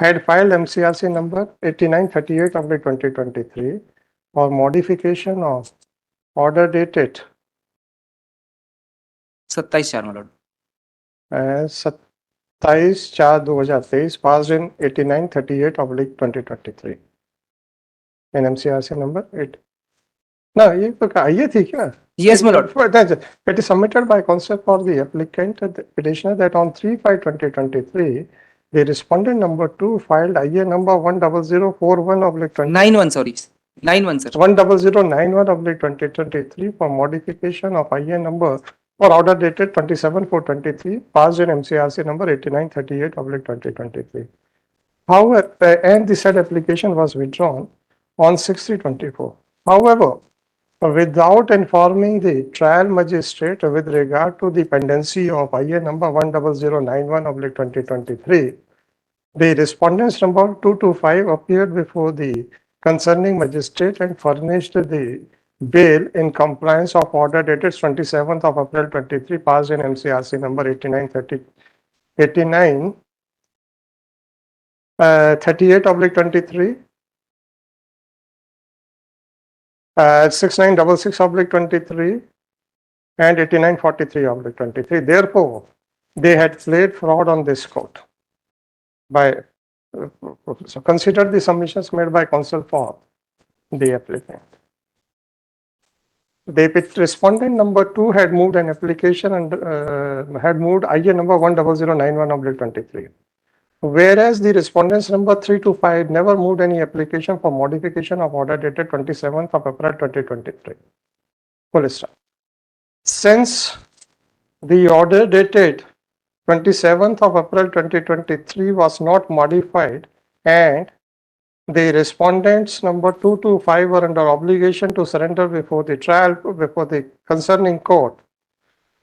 had filed MCRC number 8938/2023 for modification of order dated 27/4 में Lord. 27/4/2023 passed in 8938/2023 in MCRC number 8 ना ये तो ये थी क्या Yes, my lord. It is submitted by counsel for the applicant the petitioner that on 3/5/2023 the respondent number 2 filed IA number 10041/20 91 sorry 91 sir. 10091/2023 for modification of IA number for order dated 27/4/23 passed in MCRC number 8938/2023. However, and the said application was withdrawn on 6/3/24. However, without informing the trial magistrate with regard to the pendency of IA number 10091/2023, the respondents number 2 to 5 appeared before the concerning magistrate and furnished the bail in compliance of order dated 27th of April 23 passed in MCRC number 38/23 6966/23 and 8943/23. Therefore, they had played fraud on this court by so consider the submissions made by counsel for the applicant. The respondent number 2 had moved an application and had moved IA number 10091/23. Whereas the respondents number 3 to 5 never moved any application for modification of order dated 27th of April 2023. Full stop. Since the order dated 27th of April 2023 was not modified and the respondents number 2 to 5 were under obligation to surrender before the trial before the concerning court.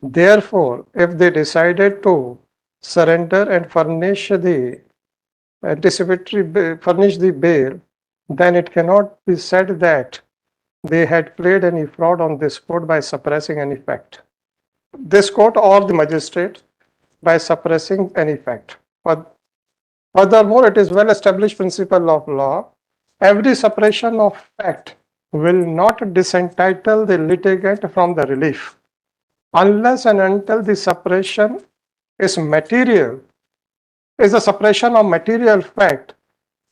Therefore, if they decided to surrender and furnish the furnish the bail, then it cannot be said that they had played any fraud on this court by suppressing any fact. This court or the magistrate by suppressing any fact. But furthermore, it is well established principle of law. Every suppression of fact will not disentitle the litigant from the relief unless and until the suppression is material, is a suppression of material fact.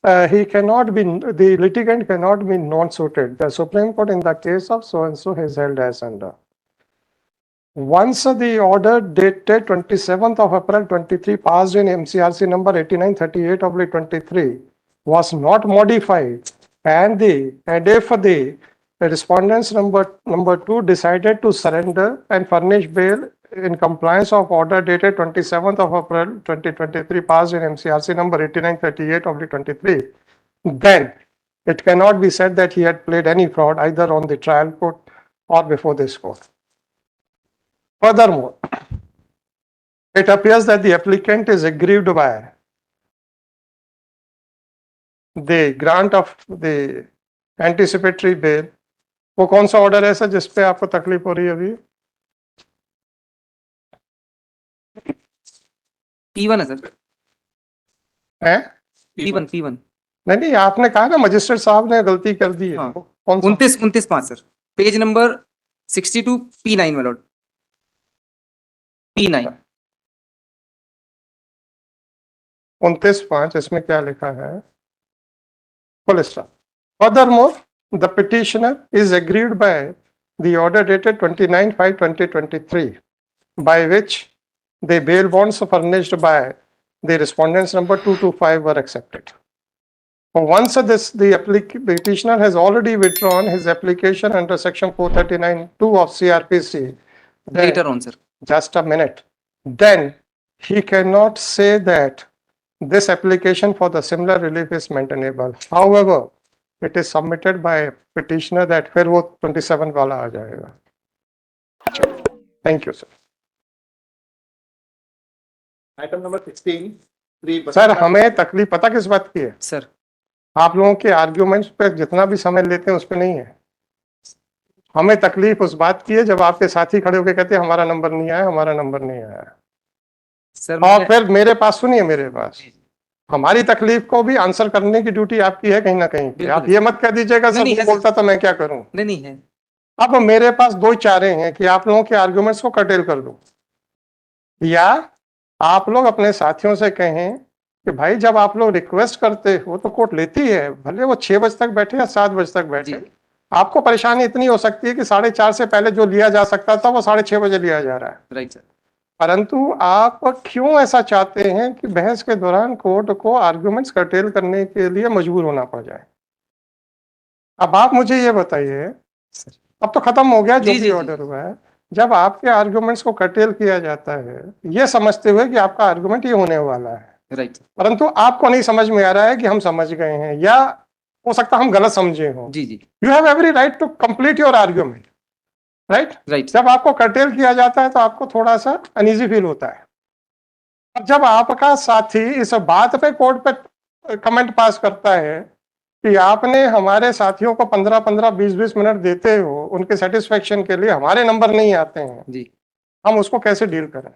The litigant cannot be non-suited. The Supreme Court in the case of so and so has held as under. Once the order dated 27th of April 23 passed in MCRC number 8938/23 was not modified and if the respondents number 2 decided to surrender and furnish bail in compliance of order dated 27th of April 2023 passed in MCRC number 8938/23, then it cannot be said that he had played any fraud either on the trial court or before this court. Furthermore, it appears that the applicant is aggrieved by the grant of the anticipatory bail. वो कौन सा order है sir जिस पे आपको तकलीफ हो रही है अभी? P1 है सर, हैं? P1 नहीं, आपने कहा ना मजिस्ट्रेट साहब ने गलती कर दी है। हाँ। कौन सा? 29-5 sir, page number 62 P9 my lord, P9। 29(5) इसमें क्या लिखा है? Full stop. Furthermore, the petitioner is aggrieved by the order dated 29/5/2023, by which the bail bonds furnished by the respondents number 225 were accepted. Once the petitioner has already withdrawn his application under section 439(2) of CRPC, then, Later on sir, just a minute, then he cannot say that this application for the similar relief is maintainable. However, it is submitted by petitioner that फिर वो 27 वाला आ जाएगा. Thank you, sir. Item number 16. Sir हमें तकलीफ पता किस बात की है? सर आप लोगों के आर्ग्यूमेंट्स पे जितना भी समय लेते हैं उस पे नहीं है. हमें तकलीफ उस बात की है जब आपके साथी खड़े होकर कहते हैं हमारा नंबर नहीं आया, हमारा नंबर नहीं आया. सर और फिर मेरे पास सुनिए, मेरे पास हमारी तकलीफ को भी आंसर करने की ड्यूटी आपकी है कहीं ना कहीं पे. आप ये मत कह दीजिएगा सर नहीं, वो बोलता तो मैं क्या करूं. नहीं है अब मेरे पास दो चारे हैं कि आप लोगों के आर्गुमेंट्स को कर्टेल कर दूं, या आप लोग अपने साथियों से कहें कि भाई जब आप लोग रिक्वेस्ट करते हो तो कोर्ट लेती है, भले वो 6 बजे तक बैठे या 7 बजे तक बैठे. आपको परेशानी इतनी हो सकती है कि 4:30 से पहले जो लिया जा सकता था वो 6:30 बजे लिया जा रहा है. राइट सर, परंतु आप क्यों ऐसा चाहते हैं कि बहस के दौरान कोर्ट को आर्गुमेंट्स कर्टेल करने के लिए मजबूर होना पड़ जाए? अब आप मुझे ये बताइए, अब तो खत्म हो गया जो भी ऑर्डर हुआ है. जब आपके आर्गुमेंट्स को कर्टेल किया जाता है ये समझते हुए कि आपका आर्गुमेंट ये होने वाला है, राइट परंतु आपको नहीं समझ में आ रहा है कि हम समझ गए हैं या हो सकता हम गलत समझे हो. जी you have every right to complete your argument, right. जब आपको कर्टेल किया जाता है तो आपको थोड़ा सा अनईजी फील होता है. अब जब आपका साथी इस बात पे कोर्ट पे कमेंट पास करता है कि आपने हमारे साथियों को 15-15, 20-20 मिनट देते हो उनके सेटिस्फेक्शन के लिए, हमारे नंबर नहीं आते हैं जी, हम उसको कैसे डील करें?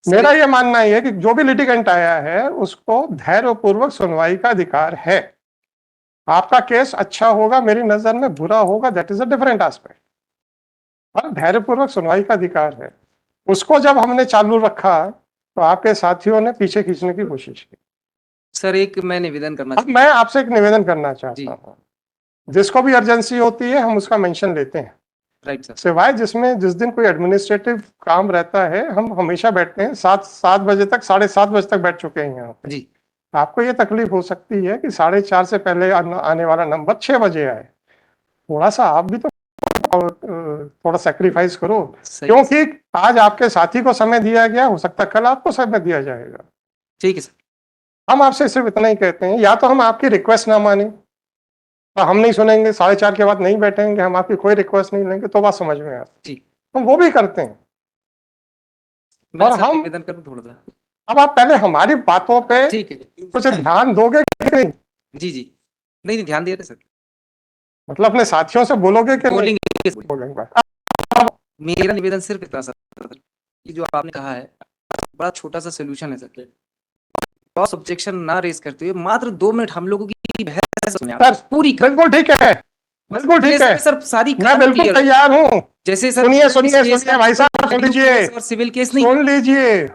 मेरा ये मानना है कि जो भी लिटिगेंट आया है उसको धैर्यपूर्वक सुनवाई का अधिकार है. आपका केस अच्छा होगा, मेरी नजर में बुरा होगा, that is a different aspect, और धैर्यपूर्वक सुनवाई का अधिकार है. उसको जब हमने चालू रखा तो आपके साथियों ने पीछे खींचने की कोशिश की. सर एक मैं निवेदन करना अब मैं आपसे एक निवेदन करना चाहता हूँ, जिसको भी अर्जेंसी होती है हम उसका मेंशन लेते हैं. राइट सर, सिवाय जिस दिन कोई एडमिनिस्ट्रेटिव काम रहता है हम हमेशा बैठते हैं. 7 बजे तक, 7:30 बजे तक बैठ चुके हैं यहाँ पे. जी आपको ये तकलीफ हो सकती है कि 4:30 से पहले आने वाला नंबर 6 बजे आए. थोड़ा सा आप भी तो थोड़ा सेक्रीफाइस करो, क्योंकि आज आपके साथी को समय दिया गया, हो सकता है कल आपको समय दिया जाएगा. ठीक है सर, हम आपसे सिर्फ इतना ही कहते हैं, या तो हम आपकी रिक्वेस्ट ना माने तो हम नहीं सुनेंगे, 4:30 के बाद नहीं बैठेंगे, हम आपकी कोई रिक्वेस्ट नहीं लेंगे, तो बात समझ में आती. जी हम वो भी करते हैं. मैं और सर हम निवेदन करूं थोड़ा सा. अब आप पहले हमारी बातों पे ठीक है कुछ ध्यान दोगे कि नहीं? जी नहीं ध्यान दिया था सर, मतलब अपने साथियों से बोलोगे कि नहीं बोलेंगे. बोलेंगे? मेरा निवेदन सिर्फ इतना सर, कि जो आपने कहा है बड़ा छोटा सा सोल्यूशन है सर. क्रॉस ऑब्जेक्शन ना रेज करते हुए मात्र 2 मिनट हम लोगों की बहस सुनिए आप. सर पूरी बिल्कुल ठीक है, बिल्कुल ठीक है, सर सारी मैं बिल्कुल तैयार हूँ. जैसे सर सुनिए भाई साहब, सुन लीजिए, और सिविल केस नहीं. सुन लीजिए,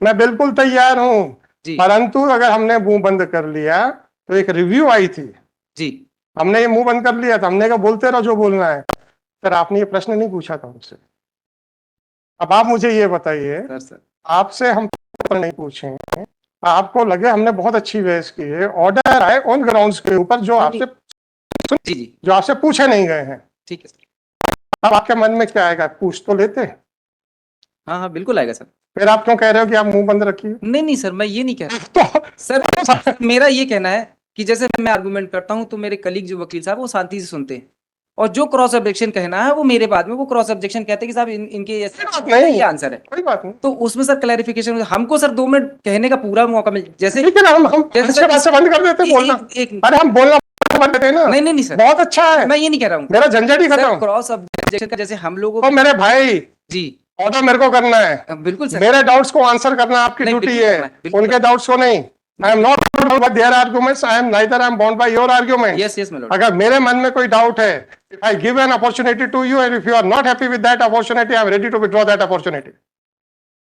मैं बिल्कुल तैयार हूँ. जी परंतु अगर हमने मुंह बंद कर लिया तो एक रिव्यू आई थी, जी हमने ये मुंह बंद कर लिया था, हमने कहा बोलते रहो जो बोलना है. सर आपने ये प्रश्न नहीं पूछा था मुझसे. अब आप मुझे ये बताइए, सर आपसे हम नहीं पूछे, आपको लगे हमने बहुत अच्छी बहस की है, ऑर्डर आए ऑन ग्राउंड्स के ऊपर जो आपसे पूछे नहीं गए हैं. ठीक है सर. अब आपके मन में क्या आएगा? पूछ तो लेते. हाँ बिल्कुल आएगा सर. फिर आप क्यों कह रहे हो कि आप मुंह बंद रखिए? नहीं सर, मैं ये नहीं कह रहा. तो सर मेरा ये कहना है कि जैसे मैं आर्गुमेंट करता हूं तो मेरे कलीग जो वकील साहब वो शांति से सुनते हैं, और जो क्रॉस ऑब्जेक्शन कहना है वो मेरे बाद में वो क्रॉस ऑब्जेक्शन कहते हैं कि साहब इनके बात नहीं। ये आंसर है। कोई बात नहीं, तो उसमें सर क्लैरिफिकेशन हमको सर 2 मिनट कहने का पूरा मौका मिल, जैसे ठीक है ना, हम जैसे अच्छे सर बात से बंद कर देते हैं बोलना। एक अरे हम बोलना बंद देते हैं ना, नहीं नहीं नहीं सर, बहुत अच्छा है, मैं ये नहीं कह रहा हूँ मेरा झंझट ही खत्म। क्रॉस ऑब्जेक्शन का जैसे हम लोगों तो मेरे भाई जी ऑर्डर मेरे को करना है, बिल्कुल सर, मेरे डाउट्स को आंसर करना आपकी नहीं, ड्यूटी बिल्कुल है, करना है, बिल्कुल उनके डाउट्स को नहीं। I am not bye there arguments, I am neither I am bound by your arguments. Yes yes my Lord, अगर मेरे मन में कोई डाउट है, if I give an opportunity to you and if you are not happy with that opportunity, I am ready to withdraw that opportunity.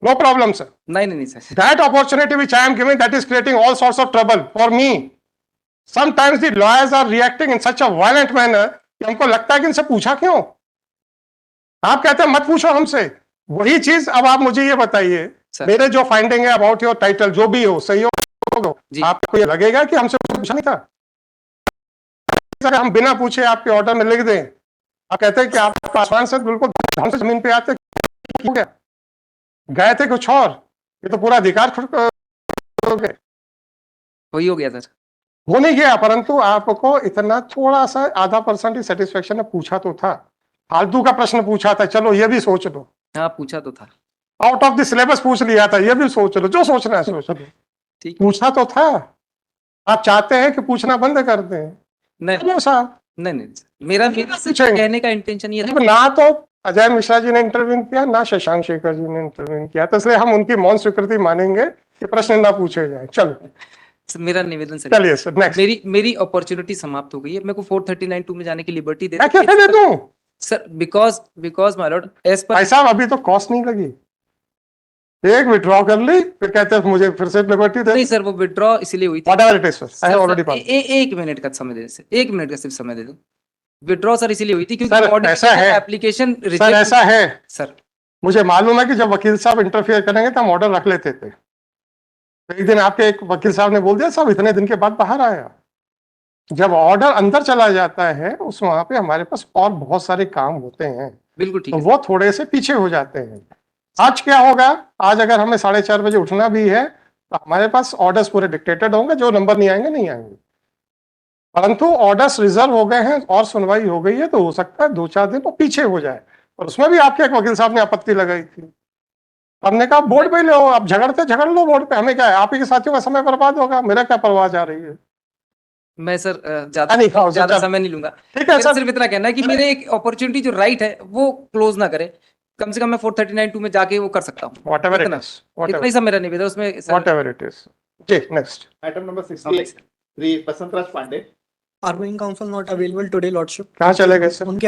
No problem, sir. नहीं नहीं नहीं sir, That opportunity which I am giving, that is creating all sorts of trouble for me. Sometimes the lawyers are reacting in such a violent manner कि हमको लगता है कि इनसे पूछा क्यों? आप कहते हैं मत पूछो हमसे, वही चीज अब आप मुझे ये बताइए, सर। मेरे जो फाइंडिंग है अबाउट योर टाइटल जो भी हो, सही हो, जी। आपको ये लगेगा कि हमसे पूछा नहीं था? सर हम बिना पूछे आपके ऑर्डर में लिख दें, आप कहते हैं कि आप आसमान से बिल्कुल ढंग से जमीन पे आते क्यों गया? गए थे कुछ और, ये तो पूरा अधिकार हो गया, वही हो गया सर, वो नहीं गया, परंतु आपको इतना थोड़ा सा आधा % ही सेटिस्फेक्शन ने पूछा तो था, फालतू का प्रश्न पूछा था, चलो ये भी सोच लो, हाँ पूछा तो था, आउट ऑफ द सिलेबस पूछ लिया था, ये भी सोच लो, जो सोचना है सोच लो, ठीक, पूछा तो था। आप चाहते हैं कि पूछना बंद कर दें? नहीं चलो साहब, नहीं नहीं सर, मेरा पूछेंगे। कहने का इंटेंशन ये था, देखो, ना तो अजय मिश्रा जी ने इंटरव्यू किया, ना शशांक शेखर जी ने इंटरव्यू किया, तो इसलिए हम उनकी मौन स्वीकृति मानेंगे कि प्रश्न ना पूछे जाए। चलो सर, मेरा निवेदन सर, चलिए सर, नेक्स्ट। मेरी अपॉर्चुनिटी समाप्त हो गई है, मेरे को 439(2) में जाने की लिबर्टी दे मैं कैसे दे दूं? Sir, because my lord as per भाई साहब अभी तो कॉस्ट नहीं लगी, एक विड्रॉ कर ली, फिर कहते हैं मुझे फिर से लिबर्टी दे। नहीं सर, वो विड्रॉ इसलिए हुई थी, whatever it is, I have already pass. एक मिनट का समय दे सर, 1 मिनट का सिर्फ समय दे दो। विड्रॉ सर इसलिए हुई थी सर, क्योंकि ऐसा है। एप्लीकेशन सर ऐसा है, सर, मुझे मालूम है कि जब वकील साहब इंटरफियर करेंगे तो हम ऑर्डर रख लेते थे, तो एक दिन आपके एक वकील साहब ने बोल दिया साहब इतने दिन के बाद बाहर आया। जब ऑर्डर अंदर चला जाता है उस वहां पे हमारे पास और बहुत सारे काम होते हैं, बिल्कुल ठीक तो है, वो थोड़े से पीछे हो जाते हैं। आज क्या होगा, आज अगर हमें 4:30 बजे उठना भी है तो हमारे पास ऑर्डर्स पूरे डिक्टेटेड होंगे, जो नंबर नहीं आएंगे नहीं आएंगे, परंतु ऑर्डर्स रिजर्व हो गए हैं और सुनवाई हो गई है, तो हो सकता है 2-4 दिन वो पीछे हो जाए। और उसमें भी आपके एक वकील साहब ने आपत्ति लगाई थी, हमने कहा बोर्ड पे लो, आप झगड़ लो बोर्ड पे, हमें क्या है, आप ही के साथियों का समय बर्बाद होगा, मेरा क्या परवाह जा रही है। मैं सर नहीं, खाओ, ज्यादा चल। समय नहीं लूंगा, ठीक है मेरा सर, सिर्फ इतना कहना है कि मेरे एक अपॉर्चुनिटी जो राइट है वो क्लोज ना करे, कम से कम मैं 439(2) में जाके वो कर सकता हूँ, व्हाटएवर इट इतना इज, इतना ही सब मेरा निवेदन उसमें सर। Whatever it is. जी next. Item number 68, Sri Vasantraj Pandey. Arguing counsel not available today, Lordship. कहाँ चले गए सर? उनके